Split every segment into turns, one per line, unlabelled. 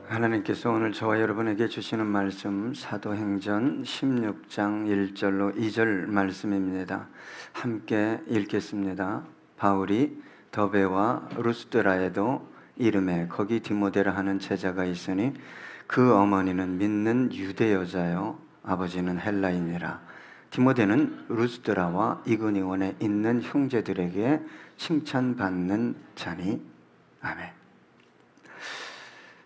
하나님께서 오늘 저와 여러분에게 주시는 말씀 사도행전 16장 1절로 2절 말씀입니다. 함께 읽겠습니다. 바울이 더베와 루스드라에도 이름에 거기 디모데라 하는 제자가 있으니 그 어머니는 믿는 유대 여자요 아버지는 헬라인이라. 디모데는 루스드라와 이고니온에 있는 형제들에게 칭찬받는 자니. 아멘.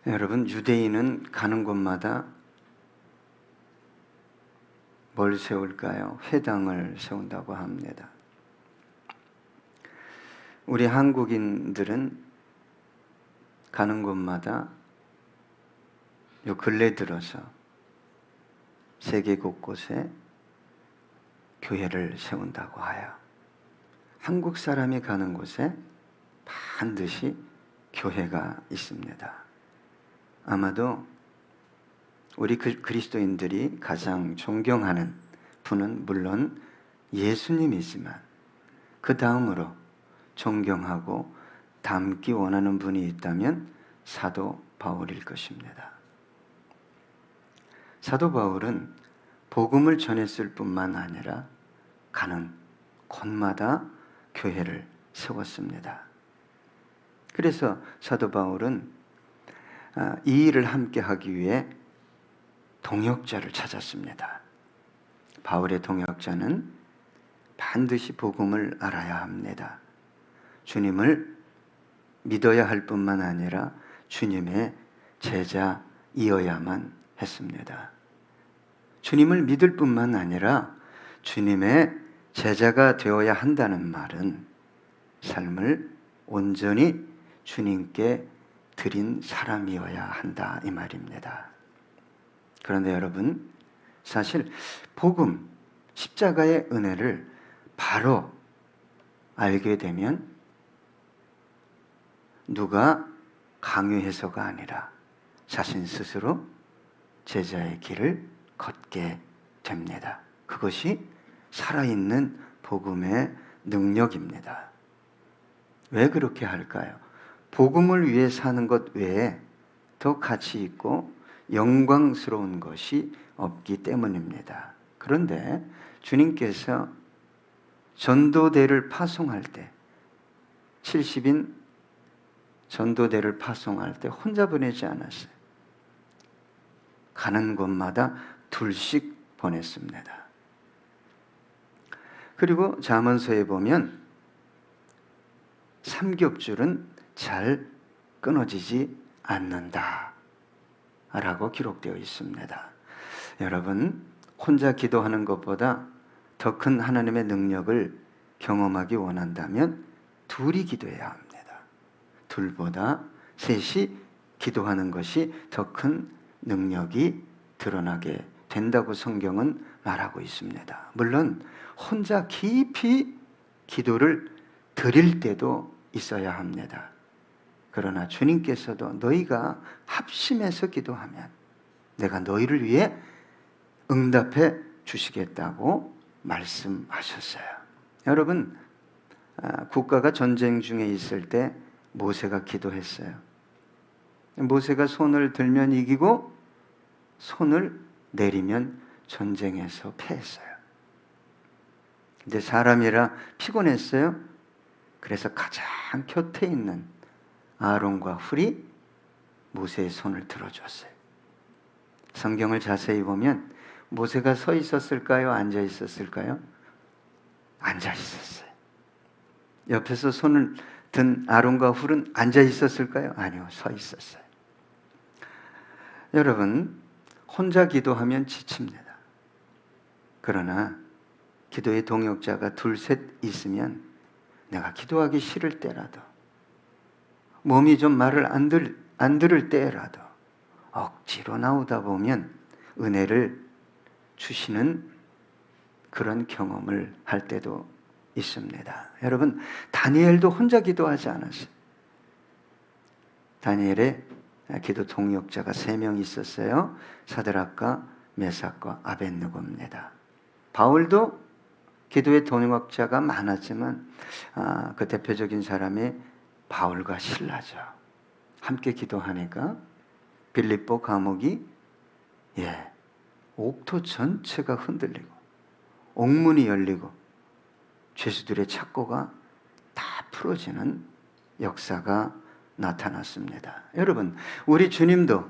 여러분, 유대인은 가는 곳마다 뭘 세울까요? 회당을 세운다고 합니다. 우리 한국인들은 가는 곳마다 요 근래 들어서 세계 곳곳에 교회를 세운다고 하여 한국 사람이 가는 곳에 반드시 교회가 있습니다. 아마도 우리 그리스도인들이 가장 존경하는 분은 물론 예수님이지만 그 다음으로 존경하고 닮기 원하는 분이 있다면 사도 바울일 것입니다. 사도 바울은 복음을 전했을 뿐만 아니라 가는 곳마다 교회를 세웠습니다. 그래서 사도 바울은 이 일을 함께 하기 위해 동역자를 찾았습니다. 바울의 동역자는 반드시 복음을 알아야 합니다. 주님을 믿어야 할 뿐만 아니라 주님의 제자이어야만 했습니다. 주님을 믿을 뿐만 아니라 주님의 제자가 되어야 한다는 말은 삶을 온전히 주님께 드린 사람이어야 한다 이 말입니다. 그런데 여러분, 사실 복음, 십자가의 은혜를 바로 알게 되면 누가 강요해서가 아니라 자신 스스로 제자의 길을 걷게 됩니다. 그것이 살아있는 복음의 능력입니다. 왜 그렇게 할까요? 복음을 위해 사는 것 외에 더 가치 있고 영광스러운 것이 없기 때문입니다. 그런데 주님께서 전도대를 파송할 때 70인 전도대를 파송할 때 혼자 보내지 않았어요. 가는 곳마다 둘씩 보냈습니다. 그리고 잠언서에 보면 삼겹줄은 잘 끊어지지 않는다 라고 기록되어 있습니다. 여러분, 혼자 기도하는 것보다 더 큰 하나님의 능력을 경험하기 원한다면 둘이 기도해야 합니다. 둘보다 셋이 기도하는 것이 더 큰 능력이 드러나게 된다고 성경은 말하고 있습니다. 물론 혼자 깊이 기도를 드릴 때도 있어야 합니다. 그러나 주님께서도 너희가 합심해서 기도하면 내가 너희를 위해 응답해 주시겠다고 말씀하셨어요. 여러분, 국가가 전쟁 중에 있을 때 모세가 기도했어요. 모세가 손을 들면 이기고 손을 내리면 전쟁에서 패했어요. 근데 사람이라 피곤했어요. 그래서 가장 곁에 있는 아론과 훌이 모세의 손을 들어줬어요. 성경을 자세히 보면 모세가 서 있었을까요? 앉아 있었을까요? 앉아 있었어요. 옆에서 손을 든 아론과 훌은 앉아 있었을까요? 아니요, 서 있었어요. 여러분, 혼자 기도하면 지칩니다. 그러나 기도의 동역자가 둘, 셋 있으면 내가 기도하기 싫을 때라도 몸이 좀 말을 안 들을 때라도 억지로 나오다 보면 은혜를 주시는 그런 경험을 할 때도 있습니다. 여러분, 다니엘도 혼자 기도하지 않았어요. 다니엘의 기도 동역자가 3명 있었어요. 사드락과 메삭과 아벳느고입니다. 바울도 기도의 동역자가 많았지만 그 대표적인 사람이 바울과 실라죠. 함께 기도하니까 빌립보 감옥이 옥토 전체가 흔들리고 옥문이 열리고 죄수들의 착고가 다 풀어지는 역사가 나타났습니다. 여러분, 우리 주님도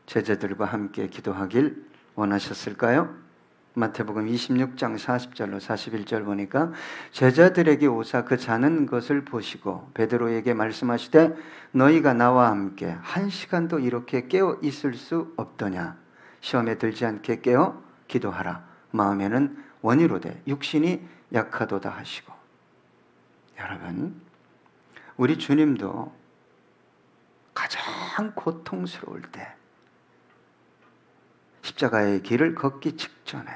제자들과 함께 기도하길 원하셨을까요? 마태복음 26장 40절로 41절 보니까 제자들에게 오사 그 자는 것을 보시고 베드로에게 말씀하시되 너희가 나와 함께 1시간도 이렇게 깨어 있을 수 없더냐. 시험에 들지 않게 깨어 기도하라. 마음에는 원이로되 육신이 약하도다 하시고. 여러분, 우리 주님도 가장 고통스러울 때 십자가의 길을 걷기 직전에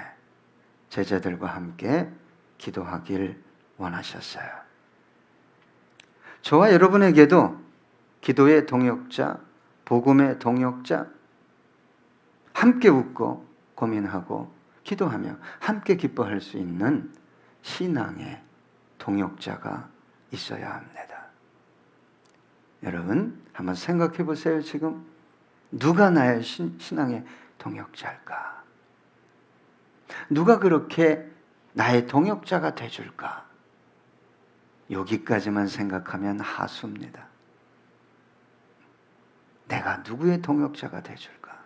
제자들과 함께 기도하길 원하셨어요. 저와 여러분에게도 기도의 동역자, 복음의 동역자, 함께 웃고 고민하고 기도하며 함께 기뻐할 수 있는 신앙의 동역자가 있어야 합니다. 여러분, 한번 생각해 보세요. 지금 누가 나의 신앙의 동역자일까? 누가 그렇게 나의 동역자가 돼줄까? 여기까지만 생각하면 하수입니다. 내가 누구의 동역자가 돼줄까?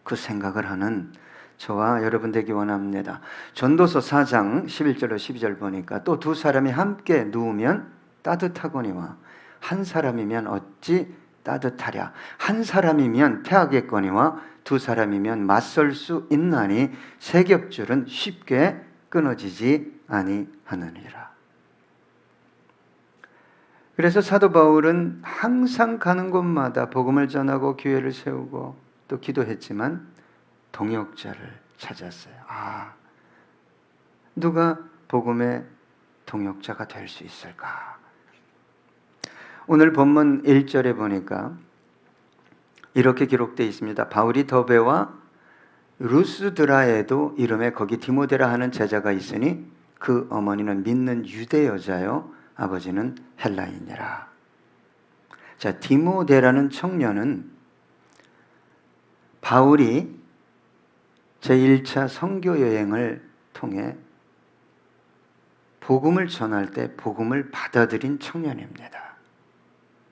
그 생각을 하는 저와 여러분 되기 원합니다. 전도서 4장 11절로 12절 보니까 또 두 사람이 함께 누우면 따뜻하거니와 한 사람이면 어찌 따뜻하랴. 한 사람이면 패하겠거니와 두 사람이면 맞설 수 있나니 세 겹줄은 쉽게 끊어지지 아니하느니라. 그래서 사도 바울은 항상 가는 곳마다 복음을 전하고 교회를 세우고 또 기도했지만 동역자를 찾았어요. 누가 복음의 동역자가 될 수 있을까? 오늘 본문 1절에 보니까 이렇게 기록되어 있습니다. 바울이 더베와 루스드라에도 이름에 거기 디모데라 하는 제자가 있으니 그 어머니는 믿는 유대 여자요 아버지는 헬라인이라. 자, 디모데라는 청년은 바울이 제1차 선교 여행을 통해 복음을 전할 때 복음을 받아들인 청년입니다.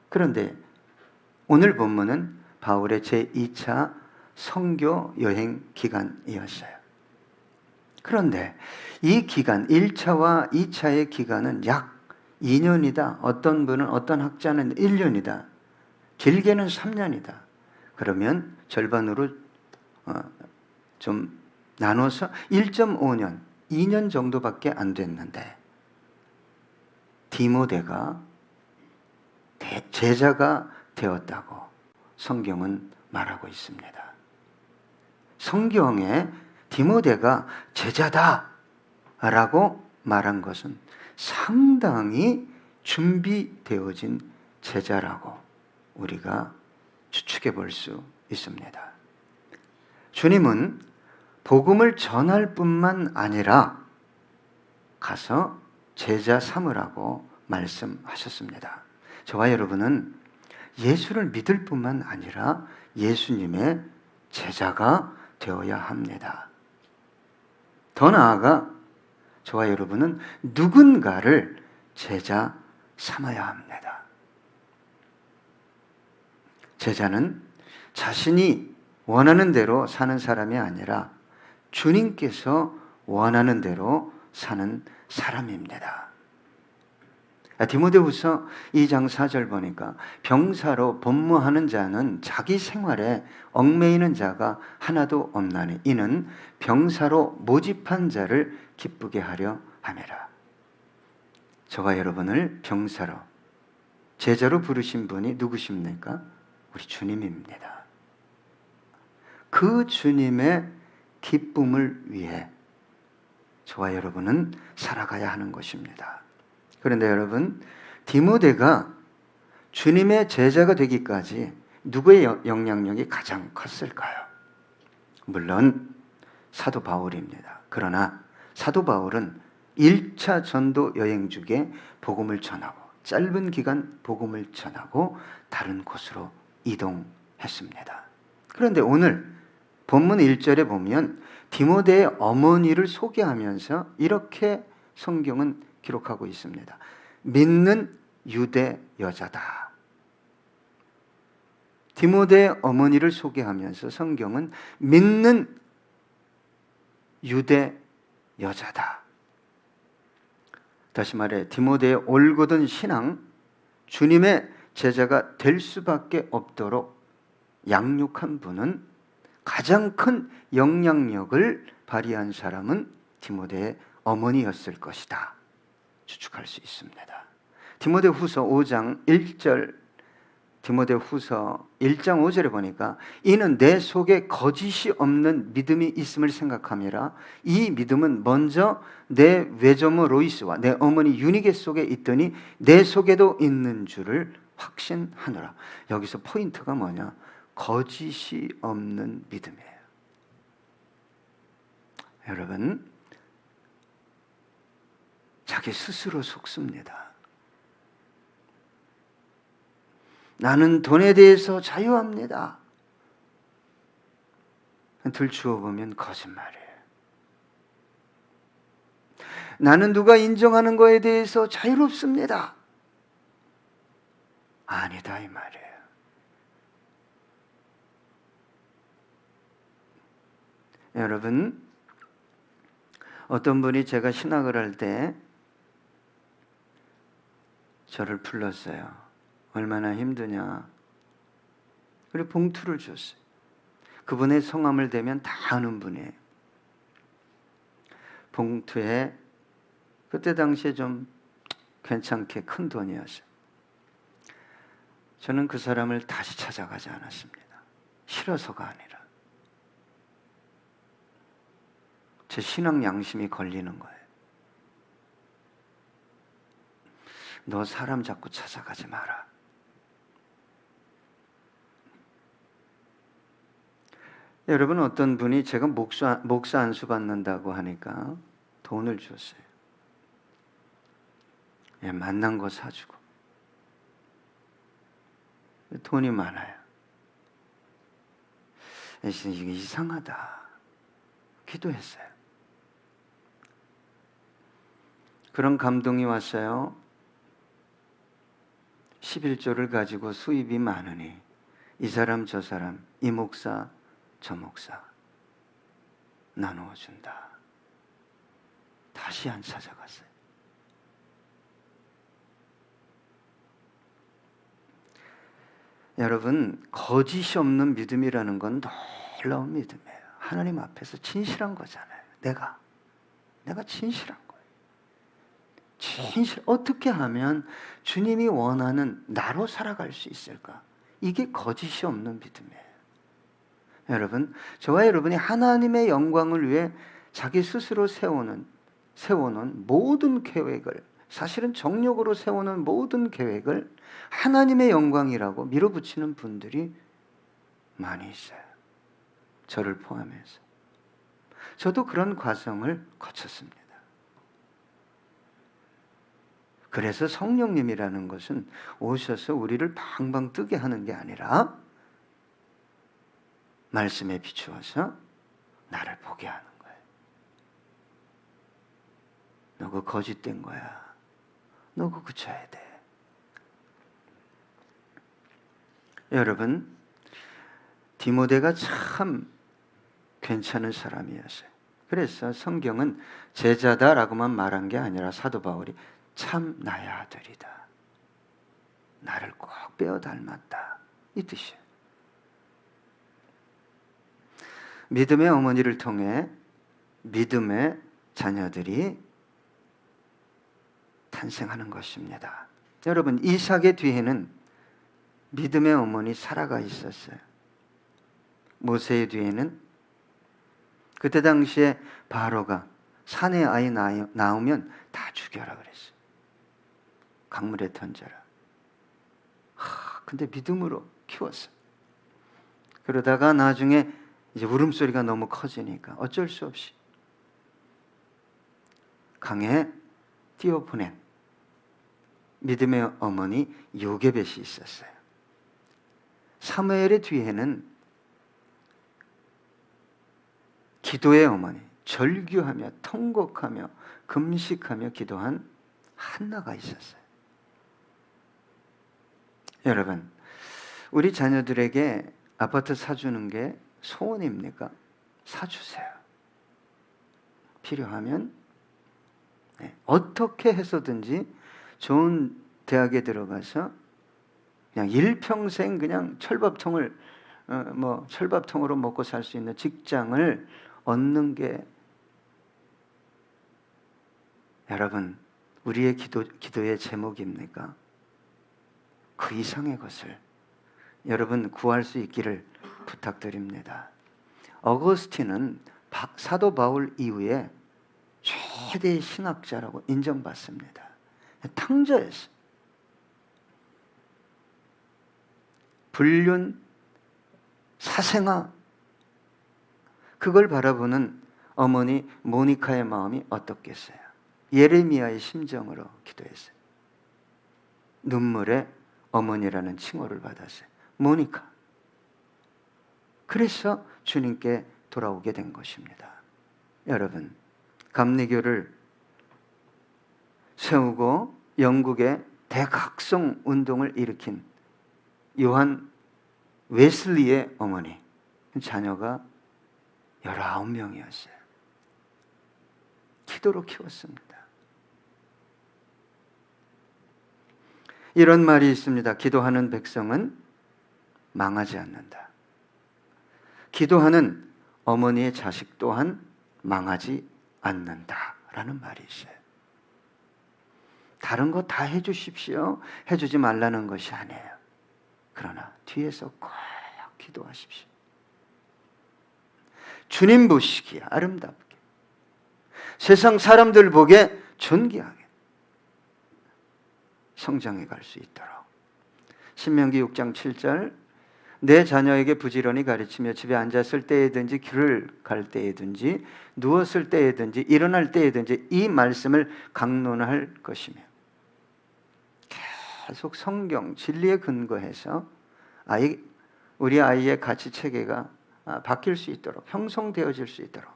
그런데 오늘 본문은 바울의 제2차 선교 여행 기간이었어요. 그런데 이 기간, 1차와 2차의 기간은 약 2년이다. 어떤 분은, 어떤 학자는 1년이다. 길게는 3년이다. 그러면 절반으로 좀 나눠서 1.5년, 2년 정도밖에 안 됐는데 디모데가 제자가 되었다고 성경은 말하고 있습니다. 성경에 디모데가 제자다 라고 말한 것은 상당히 준비되어진 제자라고 우리가 추측해 볼 수 있습니다. 주님은 복음을 전할 뿐만 아니라 가서 제자 삼으라고 말씀하셨습니다. 저와 여러분은 예수를 믿을 뿐만 아니라 예수님의 제자가 되어야 합니다. 더 나아가 저와 여러분은 누군가를 제자 삼아야 합니다. 제자는 자신이 원하는 대로 사는 사람이 아니라 주님께서 원하는 대로 사는 사람입니다. 디모데후서 2장 4절 보니까 병사로 법무하는 자는 자기 생활에 얽매이는 자가 하나도 없나니 이는 병사로 모집한 자를 기쁘게 하려 함이라. 저와 여러분을 병사로 제자로 부르신 분이 누구십니까? 우리 주님입니다. 그 주님의 기쁨을 위해 저와 여러분은 살아가야 하는 것입니다. 그런데 여러분, 디모데가 주님의 제자가 되기까지 누구의 영향력이 가장 컸을까요? 물론 사도 바울입니다. 그러나 사도 바울은 1차 전도 여행 중에 복음을 전하고 짧은 기간 복음을 전하고 다른 곳으로 이동했습니다. 그런데 오늘 본문 1절에 보면 디모데의 어머니를 소개하면서 이렇게 성경은 기록하고 있습니다. 믿는 유대 여자다. 디모데의 어머니를 소개하면서 성경은 믿는 유대 여자다. 다시 말해 디모데의 올곧은 신앙, 주님의 제자가 될 수밖에 없도록 양육한 분은 가장 큰 영향력을 발휘한 사람은 디모데의 어머니였을 것이다. 추측할 수 있습니다. 디모데후서 5장 1절, 디모데후서 1장 5절에 보니까 이는 내 속에 거짓이 없는 믿음이 있음을 생각함이라. 이 믿음은 먼저 내 외조모 로이스와 내 어머니 유니게 속에 있더니 내 속에도 있는 줄을 확신하노라. 여기서 포인트가 뭐냐? 거짓이 없는 믿음이에요. 여러분, 자기 스스로 속습니다. 나는 돈에 대해서 자유합니다. 들추어 보면 거짓말이에요. 나는 누가 인정하는 거에 대해서 자유롭습니다. 아니다 이 말이에요. 여러분, 어떤 분이 제가 신학을 할 때 저를 불렀어요. 얼마나 힘드냐. 그리고 봉투를 줬어요. 그분의 성함을 대면 다 아는 분이에요. 봉투에 그때 당시에 좀 괜찮게 큰 돈이었어요. 저는 그 사람을 다시 찾아가지 않았습니다. 싫어서가 아니라 제 신앙 양심이 걸리는 거예요. 너 사람 자꾸 찾아가지 마라. 여러분, 어떤 분이 제가 목사 안수 받는다고 하니까 돈을 줬어요. 예, 만난 거 사주고. 돈이 많아요. 이게 이상하다. 기도했어요. 그런 감동이 왔어요. 11조를 가지고 수입이 많으니 이 사람 저 사람, 이 목사 저 목사 나누어 준다. 다시 안 찾아갔어요. 여러분, 거짓이 없는 믿음이라는 건 놀라운 믿음이에요. 하나님 앞에서 진실한 거잖아요. 내가 진실한 거예요. 어떻게 하면 주님이 원하는 나로 살아갈 수 있을까? 이게 거짓이 없는 믿음이에요. 여러분, 저와 여러분이 하나님의 영광을 위해 자기 스스로 세워놓은 모든 계획을, 사실은 정욕으로 세우는 모든 계획을 하나님의 영광이라고 밀어붙이는 분들이 많이 있어요. 저를 포함해서. 저도 그런 과정을 거쳤습니다. 그래서 성령님이라는 것은 오셔서 우리를 방방 뜨게 하는 게 아니라 말씀에 비추어서 나를 보게 하는 거예요. 너 그거 거짓된 거야. 너 그거 고쳐야 돼. 여러분, 디모데가 참 괜찮은 사람이었어요. 그래서 성경은 제자다라고만 말한 게 아니라 사도 바울이 참 나의 아들이다. 나를 꼭 빼어 닮았다. 이 뜻이에요. 믿음의 어머니를 통해 믿음의 자녀들이 탄생하는 것입니다. 여러분, 이삭의 뒤에는 믿음의 어머니 사라가 있었어요. 모세의 뒤에는 그때 당시에 바로가 산에 아이 나오면 다 죽여라 그랬어요. 강물에 던져라. 근데 믿음으로 키웠어요. 그러다가 나중에 이제 울음소리가 너무 커지니까 어쩔 수 없이 강에 띄워보낸 믿음의 어머니 요게벳이 있었어요. 사무엘의 뒤에는 기도의 어머니, 절규하며 통곡하며 금식하며 기도한 한나가 있었어요. 여러분, 우리 자녀들에게 아파트 사주는 게 소원입니까? 사주세요. 필요하면 어떻게 해서든지 좋은 대학에 들어가서 그냥 일평생 그냥 철밥통을 철밥통으로 먹고 살 수 있는 직장을 얻는 게 여러분 우리의 기도의 제목입니까? 그 이상의 것을 여러분 구할 수 있기를 부탁드립니다. 어거스틴은 사도 바울 이후에 최대의 신학자라고 인정받습니다. 탕자였어요. 불륜, 사생아, 그걸 바라보는 어머니 모니카의 마음이 어떻겠어요? 예레미야의 심정으로 기도했어요. 눈물의 어머니라는 칭호를 받았어요. 모니카. 그래서 주님께 돌아오게 된 것입니다. 여러분, 감리교를 세우고 영국의 대각성 운동을 일으킨 요한 웨슬리의 어머니, 자녀가 19명이었어요. 기도로 키웠습니다. 이런 말이 있습니다. 기도하는 백성은 망하지 않는다. 기도하는 어머니의 자식 또한 망하지 않는다라는 말이 있어요. 다른 거 다 해주십시오. 해주지 말라는 것이 아니에요. 그러나 뒤에서 꼭 기도하십시오. 주님 보시기에 아름답게, 세상 사람들 보기에 존귀하게 성장해 갈 수 있도록. 신명기 6장 7절, 내 자녀에게 부지런히 가르치며 집에 앉았을 때에든지 길을 갈 때에든지 누웠을 때에든지 일어날 때에든지 이 말씀을 강론할 것이며, 계속 성경 진리에 근거해서 우리 아이의 가치 체계가 바뀔 수 있도록, 형성되어질 수 있도록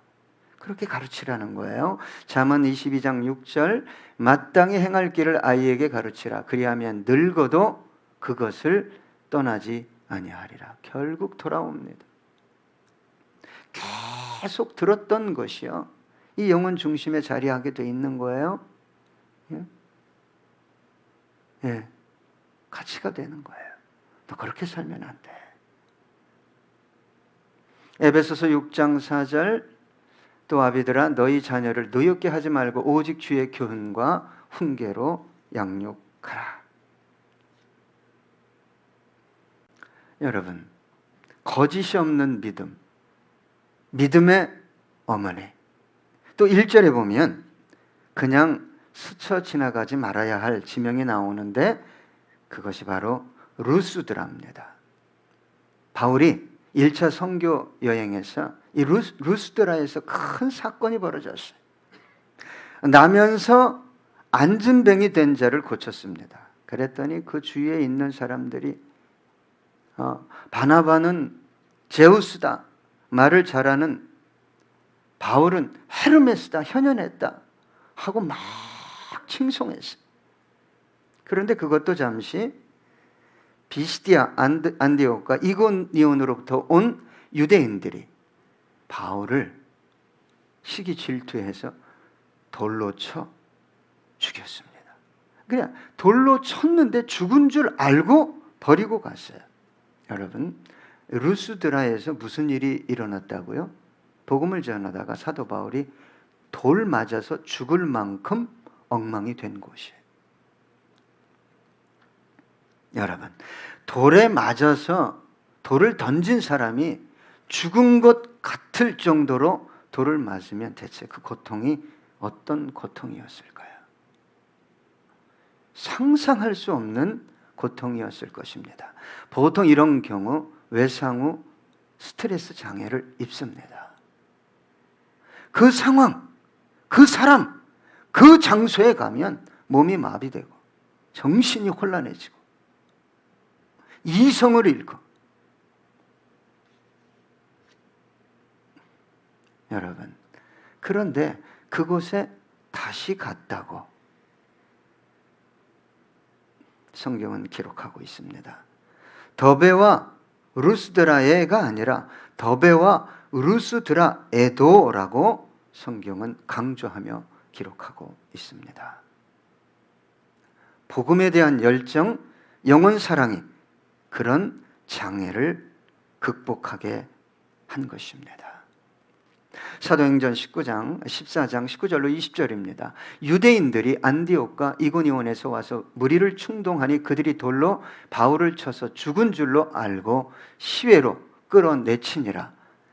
그렇게 가르치라는 거예요. 잠언 22장 6절, 마땅히 행할 길을 아이에게 가르치라. 그리하면 늙어도 그것을 떠나지 아니하리라. 결국 돌아옵니다. 계속 들었던 것이요, 이 영혼 중심에 자리하게 돼 있는 거예요. 예, 가치가 되는 거예요. 너 그렇게 살면 안 돼. 에베소서 6장 4절, 또 아비들아 너희 자녀를 노엽게 하지 말고 오직 주의 교훈과 훈계로 양육하라. 여러분, 거짓이 없는 믿음, 믿음의 어머니. 또 1절에 보면 그냥 스쳐 지나가지 말아야 할 지명이 나오는데 그것이 바로 루스드라입니다. 바울이 1차 선교 여행에서 이 루스드라에서 큰 사건이 벌어졌어요. 나면서 안진뱅이 된 자를 고쳤습니다. 그랬더니 그 주위에 있는 사람들이 바나바는 제우스다, 말을 잘하는 바울은 헤르메스다, 현현했다 하고 막 칭송했어요. 그런데 그것도 잠시 비시디아 안디옥과 이고니온으로부터 온 유대인들이 바울을 시기 질투해서 돌로 쳐 죽였습니다. 그냥 돌로 쳤는데 죽은 줄 알고 버리고 갔어요. 여러분, 루스드라에서 무슨 일이 일어났다고요? 복음을 전하다가 사도 바울이 돌 맞아서 죽을 만큼 엉망이 된 곳이에요. 여러분, 돌에 맞아서 돌을 던진 사람이 죽은 것 같을 정도로 돌을 맞으면 대체 그 고통이 어떤 고통이었을까요? 상상할 수 없는 고통이었을 것입니다. 보통 이런 경우 외상 후 스트레스 장애를 입습니다. 그 상황, 그 사람, 그 장소에 가면 몸이 마비되고 정신이 혼란해지고 이성을 잃고. 여러분, 그런데 그곳에 다시 갔다고 성경은 기록하고 있습니다. 더베와 루스드라에가 아니라 더베와 루스드라에도라고 성경은 강조하며 기록하고 있습니다. 복음에 대한 열정, 영혼 사랑이 그런 장애를 극복하게 한 것입니다. 사도행전 19장 14장 19절로 20절입니다. 유대인들이 안디옥과 이고니온에서 와서 무리를 충동하니 그들이 돌로 바울을 쳐서 죽은 줄로 알고 시외로 끌어내치니라.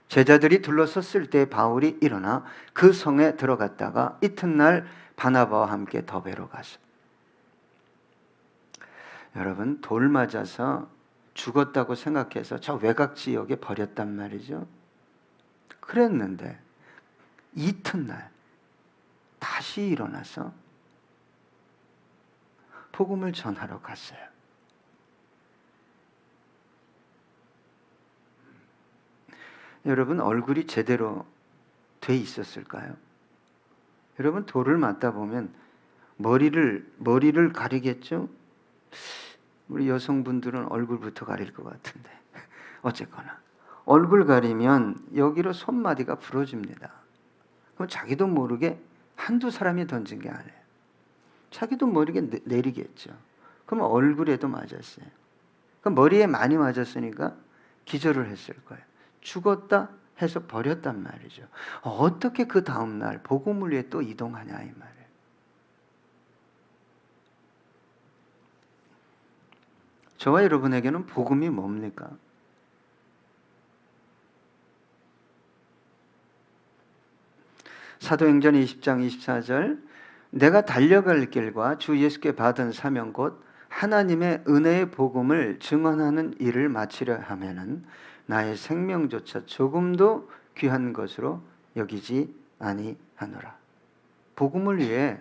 제자들이 둘러섰을 때 바울이 일어나 그 성에 들어갔다가 이튿날 바나바와 함께 더베로 가서. 여러분, 돌 맞아서 죽었다고 생각해서 저 외곽 지역에 버렸단 말이죠. 그랬는데 이튿날 다시 일어나서 복음을 전하러 갔어요. 여러분, 얼굴이 제대로 돼 있었을까요? 여러분, 돌을 맞다 보면 머리를 가리겠죠? 우리 여성분들은 얼굴부터 가릴 것 같은데 어쨌거나 얼굴 가리면 여기로 손마디가 부러집니다. 그럼 자기도 모르게 한두 사람이 던진 게 아니에요. 자기도 모르게 내리겠죠. 그럼 얼굴에도 맞았어요. 그럼 머리에 많이 맞았으니까 기절을 했을 거예요. 죽었다 해서 버렸단 말이죠. 어떻게 그 다음날 복음을 위해 또 이동하냐 이 말이에요. 저와 여러분에게는 복음이 뭡니까? 사도행전 20장 24절 내가 달려갈 길과 주 예수께 받은 사명 곧 하나님의 은혜의 복음을 증언하는 일을 마치려 하면은 나의 생명조차 조금도 귀한 것으로 여기지 아니하노라. 복음을 위해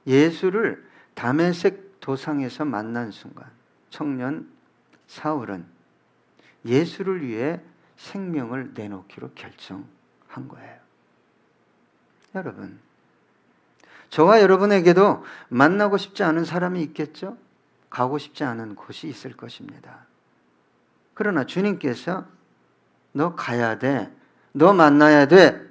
예수를 다메섹 도상에서 만난 순간 청년 사울은 예수를 위해 생명을 내놓기로 결정한 거예요. 여러분, 저와 여러분에게도 만나고 싶지 않은 사람이 있겠죠? 가고 싶지 않은 곳이 있을 것입니다. 그러나 주님께서 너 가야 돼. 너 만나야 돼.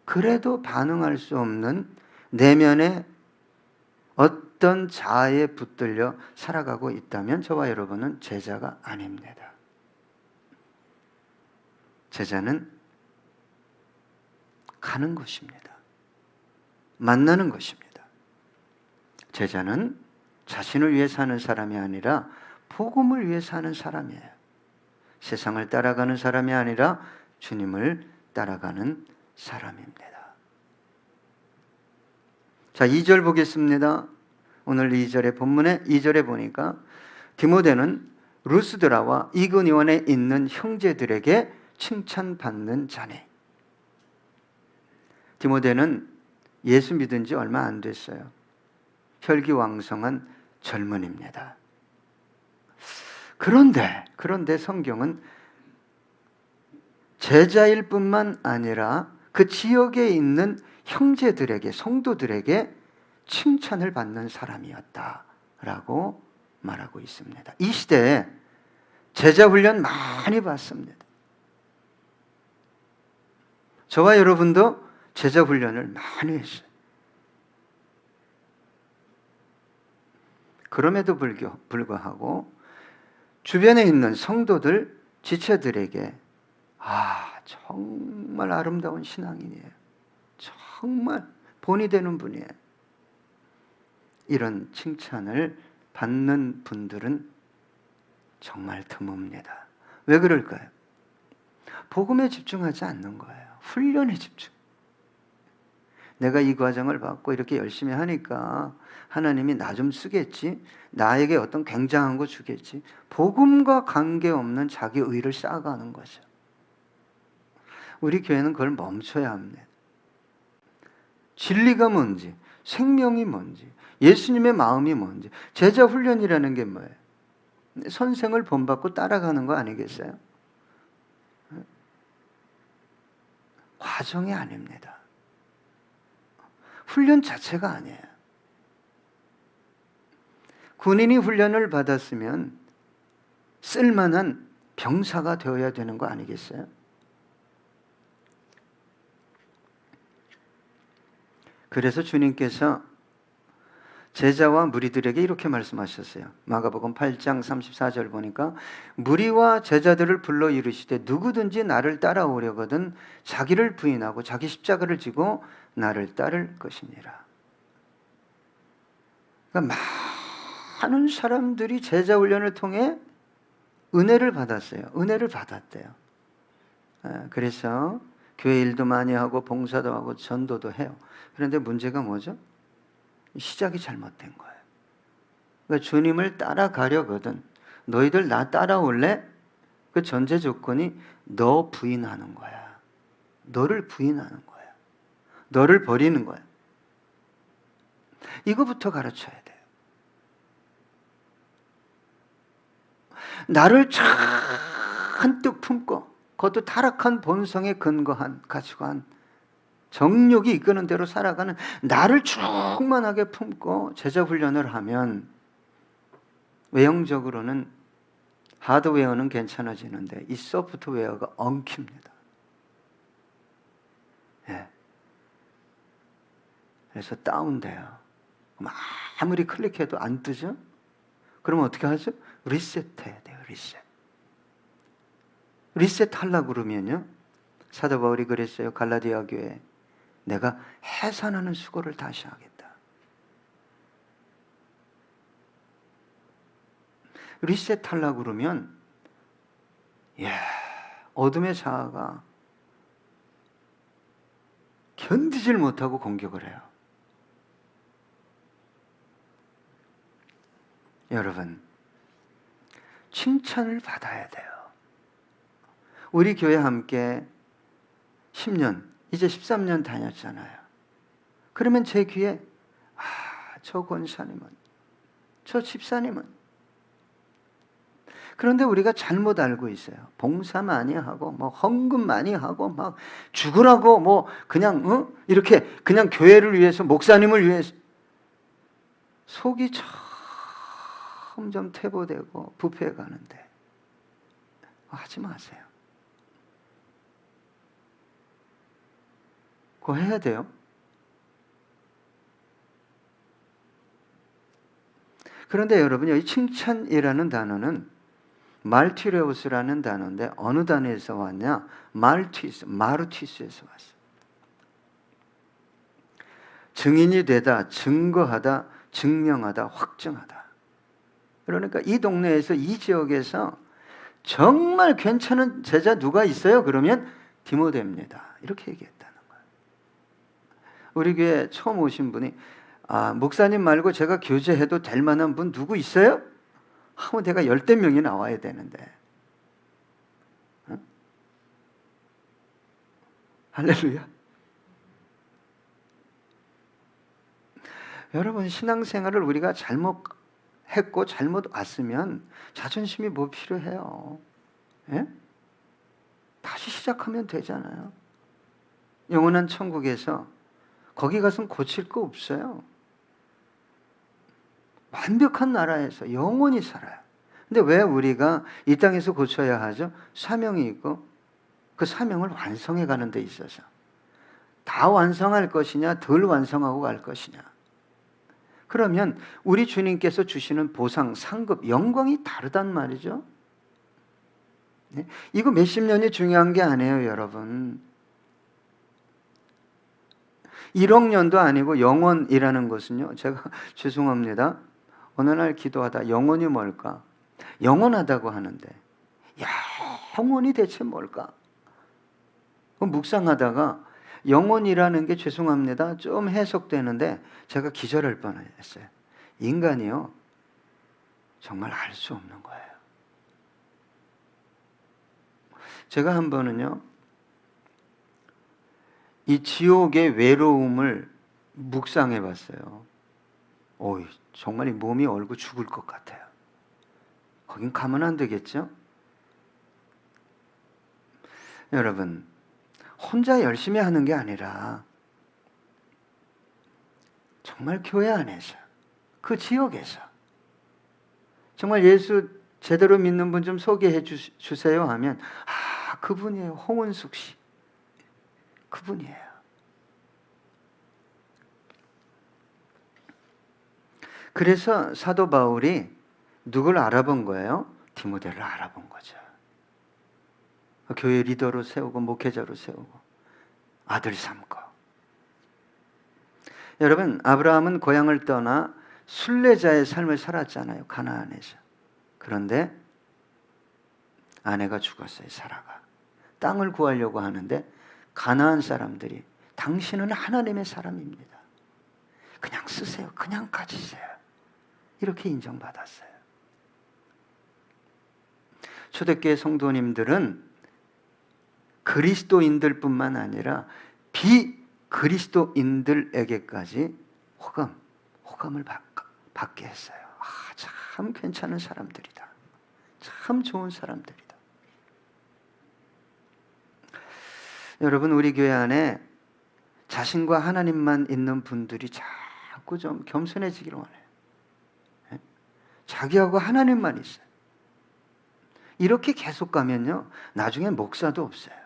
그래도 반응할 수 없는 내면의 어떤 자아에 붙들려 살아가고 있다면 저와 여러분은 제자가 아닙니다. 제자는 가는 것입니다. 만나는 것입니다. 제자는 자신을 위해 사는 사람이 아니라 복음을 위해 사는 사람이에요. 세상을 따라가는 사람이 아니라 주님을 따라가는 사람입니다. 자, 2절 보겠습니다. 오늘 2절의 본문에 2절에 보니까 디모데는 루스드라와 이고니온에 있는 형제들에게 칭찬받는 자네. 디모데는 예수 믿은 지 얼마 안 됐어요. 혈기왕성한 젊은입니다. 그런데 성경은 제자일 뿐만 아니라 그 지역에 있는 형제들에게, 성도들에게 칭찬을 받는 사람이었다라고 말하고 있습니다. 이 시대에 제자 훈련 많이 받습니다. 저와 여러분도 제자 훈련을 많이 했어요. 그럼에도 불구하고 주변에 있는 성도들, 지체들에게 정말 아름다운 신앙인이에요. 정말 본이 되는 분이에요. 이런 칭찬을 받는 분들은 정말 드뭅니다. 왜 그럴까요? 복음에 집중하지 않는 거예요. 훈련에 집중. 내가 이 과정을 받고 이렇게 열심히 하니까 하나님이 나 좀 쓰겠지, 나에게 어떤 굉장한 거 주겠지. 복음과 관계없는 자기 의를 쌓아가는 거죠. 우리 교회는 그걸 멈춰야 합니다. 진리가 뭔지, 생명이 뭔지, 예수님의 마음이 뭔지. 제자 훈련이라는 게 뭐예요? 선생을 본받고 따라가는 거 아니겠어요? 과정이 아닙니다. 훈련 자체가 아니에요. 군인이 훈련을 받았으면 쓸만한 병사가 되어야 되는 거 아니겠어요? 그래서 주님께서 제자와 무리들에게 이렇게 말씀하셨어요. 마가복음 8장 34절 보니까 무리와 제자들을 불러 이르시되 누구든지 나를 따라오려거든 자기를 부인하고 자기 십자가를 지고 나를 따를 것이니라. 그러니까 많은 사람들이 제자 훈련을 통해 은혜를 받았어요. 은혜를 받았대요. 그래서 교회 일도 많이 하고 봉사도 하고 전도도 해요. 그런데 문제가 뭐죠? 시작이 잘못된 거예요. 그러니까 주님을 따라가려거든 너희들 나 따라올래? 그 전제 조건이 너 부인하는 거야. 너를 부인하는 거야. 너를 버리는 거야. 이거부터 가르쳐야 돼요. 나를 잔뜩 품고 그것도 타락한 본성에 근거한 가지고 한 정욕이 이끄는 대로 살아가는 나를 충만하게 품고 제자 훈련을 하면 외형적으로는 하드웨어는 괜찮아지는데 이 소프트웨어가 엉킵니다. 예. 그래서 다운돼요. 아무리 클릭해도 안 뜨죠? 그러면 어떻게 하죠? 리셋해야 돼요. 리셋하려고 그러면요. 사도 바울이 그랬어요. 갈라디아 교회에. 내가 해산하는 수고를 다시 하겠다. 리셋하려고 그러면 어둠의 자아가 견디질 못하고 공격을 해요. 여러분, 칭찬을 받아야 돼요. 우리 교회 함께 10년, 이제 13년 다녔잖아요. 그러면 제 귀에 저 권사님은, 저 집사님은. 그런데 우리가 잘못 알고 있어요. 봉사 많이 하고 뭐 헌금 많이 하고 막 죽으라고 뭐 그냥 이렇게 그냥 교회를 위해서 목사님을 위해서 속이 점점 퇴보되고 부패해 가는데 하지 마세요. 그거 해야 돼요. 그런데 여러분 여기 칭찬이라는 단어는 말티레우스라는 단어인데 어느 단어에서 왔냐? 마르티스에서 왔어요. 증인이 되다, 증거하다, 증명하다, 확증하다. 그러니까 이 동네에서 이 지역에서 정말 괜찮은 제자 누가 있어요? 그러면 디모데입니다. 이렇게 얘기했다는 거예요. 우리 교회 처음 오신 분이 목사님 말고 제가 교제해도 될 만한 분 누구 있어요? 하면 내가 10명이 나와야 되는데. 할렐루야. 여러분 신앙생활을 우리가 잘못했고 잘못 왔으면 자존심이 뭐 필요해요? 예? 다시 시작하면 되잖아요. 영원한 천국에서 거기 가서는 고칠 거 없어요. 완벽한 나라에서 영원히 살아요. 근데 왜 우리가 이 땅에서 고쳐야 하죠? 사명이 있고 그 사명을 완성해 가는 데 있어서 다 완성할 것이냐 덜 완성하고 갈 것이냐. 그러면 우리 주님께서 주시는 보상, 상급, 영광이 다르단 말이죠. 네? 이거 몇십 년이 중요한 게 아니에요, 여러분. 1억 년도 아니고 영원이라는 것은요. 제가 죄송합니다. 어느 날 기도하다 영원이 뭘까? 영원하다고 하는데 영원이 대체 뭘까? 묵상하다가 영원이라는 게 죄송합니다. 좀 해석되는데 제가 기절할 뻔했어요. 인간이요. 정말 알 수 없는 거예요. 제가 한 번은요. 이 지옥의 외로움을 묵상해 봤어요. 오이, 정말 이 몸이 얼고 죽을 것 같아요. 거긴 가면 안 되겠죠? 여러분, 혼자 열심히 하는 게 아니라 정말 교회 안에서, 그 지역에서 정말 예수 제대로 믿는 분 좀 소개해 주세요 하면 그분이에요. 홍은숙 씨. 그분이에요. 그래서 사도 바울이 누굴 알아본 거예요? 디모데를 알아본 거죠. 교회 리더로 세우고 목회자로 세우고 아들 삼고. 여러분, 아브라함은 고향을 떠나 순례자의 삶을 살았잖아요. 가나안에서. 그런데 아내가 죽었어요. 사라가. 땅을 구하려고 하는데 가나안 사람들이 당신은 하나님의 사람입니다. 그냥 쓰세요. 그냥 가지세요. 이렇게 인정받았어요. 초대교회 성도님들은 그리스도인들뿐만 아니라 비그리스도인들에게까지 호감을 받게 했어요. 참 괜찮은 사람들이다. 참 좋은 사람들이다. 여러분, 우리 교회 안에 자신과 하나님만 있는 분들이 자꾸 좀 겸손해지기를 원해요. 자기하고 하나님만 있어요. 이렇게 계속 가면요, 나중에 목사도 없어요.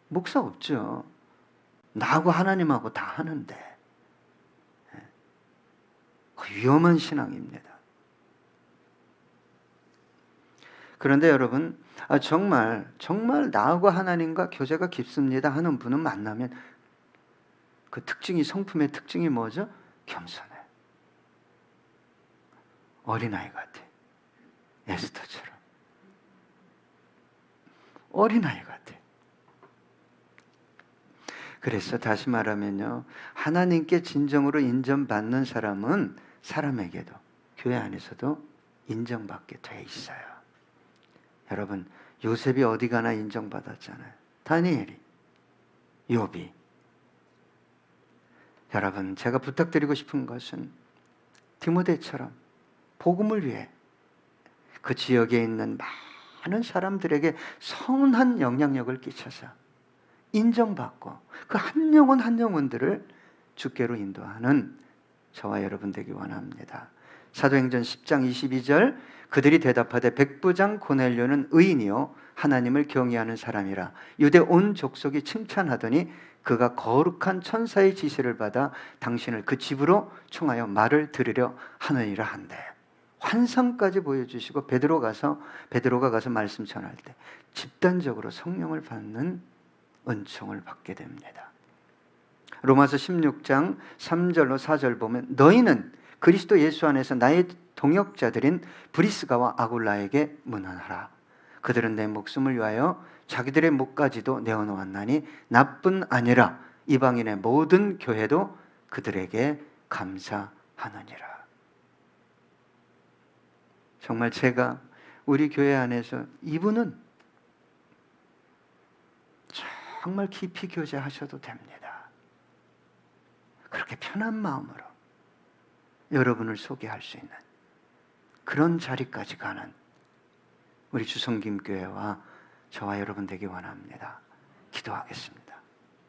목사 없죠. 나하고 하나님하고 다 하는데. 위험한 신앙입니다. 그런데 여러분, 정말 나하고 하나님과 교제가 깊습니다 하는 분은 만나면 그 특징이, 성품의 특징이 뭐죠? 겸손해. 어린아이 같아. 에스더처럼. 어린아이 같아. 그래서 다시 말하면요, 하나님께 진정으로 인정받는 사람은 사람에게도, 교회 안에서도 인정받게 돼 있어요. 여러분, 요셉이 어디 가나 인정받았잖아요. 다니엘이, 욥이. 여러분, 제가 부탁드리고 싶은 것은 디모데처럼 복음을 위해 그 지역에 있는 많은 사람들에게 선한 영향력을 끼쳐서 인정받고 그 한 영혼 한 영혼들을 주께로 인도하는 저와 여러분 되기 원합니다. 사도행전 10장 22절, 그들이 대답하되 백부장 고넬료는 의인이요 하나님을 경외하는 사람이라 유대 온 족속이 칭찬하더니 그가 거룩한 천사의 지시를 받아 당신을 그 집으로 청하여 말을 들으려 하느니라 한대. 환상까지 보여주시고 베드로가 가서 말씀 전할 때 집단적으로 성령을 받는 은총을 받게 됩니다. 로마서 16장 3절로 4절 보면 너희는 그리스도 예수 안에서 나의 동역자들인 브리스가와 아굴라에게 문안하라. 그들은 내 목숨을 위하여 자기들의 목까지도 내어놓았나니 나뿐 아니라 이방인의 모든 교회도 그들에게 감사하느니라. 정말 제가 우리 교회 안에서 이분은 정말 깊이 교제하셔도 됩니다. 그렇게 편한 마음으로 여러분을 소개할 수 있는 그런 자리까지 가는 우리 주성김교회와 저와 여러분 되기 원합니다. 기도하겠습니다.